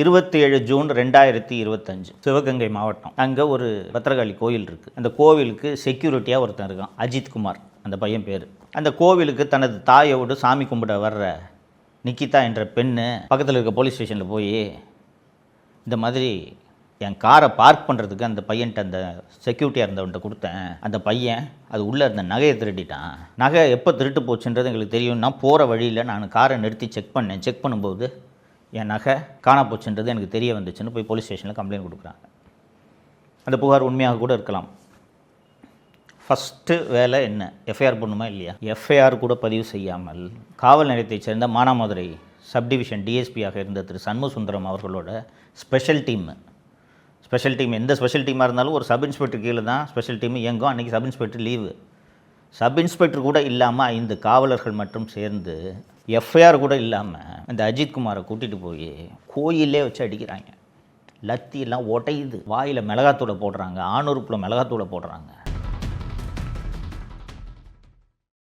27 June 2025 Sivaganga மாவட்டம். அங்கே ஒரு பத்திரகாளி கோயில் இருக்குது. அந்த கோவிலுக்கு செக்யூரிட்டியாக ஒருத்தன் இருக்கான், அஜித்குமார் அந்த பையன் பேர். அந்த கோவிலுக்கு தனது தாயோடு சாமி கும்பிட வர்ற நிக்கிதா என்ற பெண்ணு பக்கத்தில் இருக்க போலீஸ் ஸ்டேஷனில் போய் இந்த மாதிரி என் காரை பார்க் பண்ணுறதுக்கு அந்த பையன்கிட்ட அந்த செக்யூரிட்டியாக இருந்தவன்கிட்ட கொடுத்தேன். அந்த பையன் அது உள்ளே இருந்த நகையை திருடிட்டான். நகை எப்போ திருட்டு போச்சுன்றது எங்களுக்கு தெரியும்னா போகிற வழியில் நான் காரை நிறுத்தி செக் பண்ணேன். செக் பண்ணும்போது என் நகை காணா போச்சுன்றது எனக்கு தெரிய வந்துச்சுன்னு போய் போலீஸ் ஸ்டேஷனில் கம்ப்ளைண்ட் கொடுக்குறாங்க. அந்த புகார் உண்மையாக கூட இருக்கலாம். ஃபஸ்ட்டு வேலை என்ன, எஃப்ஐஆர் பண்ணுமா இல்லையா? எஃப்ஐஆர் கூட பதிவு செய்யாமல் காவல் நிலையத்தைச் சேர்ந்த மானாமதுரை சப்டிவிஷன் டிஎஸ்பியாக இருந்த திரு சண்முகசுந்தரம் அவர்களோட ஸ்பெஷல் டீம் எந்த ஸ்பெஷல் டீமாக இருந்தாலும் ஒரு சப் இன்ஸ்பெக்டர் கீழே தான் ஸ்பெஷல் டீம் இயங்கும். அன்றைக்கி sub inspector leave. Sub inspector கூட இல்லாமல் 5 காவலர்கள் மட்டும் சேர்ந்து எஃப்ஐஆர் கூட இல்லாமல் அந்த அஜித்குமாரை கூட்டிகிட்டு போய் கோயிலே வச்சு அடிக்கிறாங்க. லத்தியெல்லாம் உடையுது. வாயில் மிளகாத்தூளை போடுறாங்க, ஆணுறுப்பில் மிளகாத்தூளை போடுறாங்க.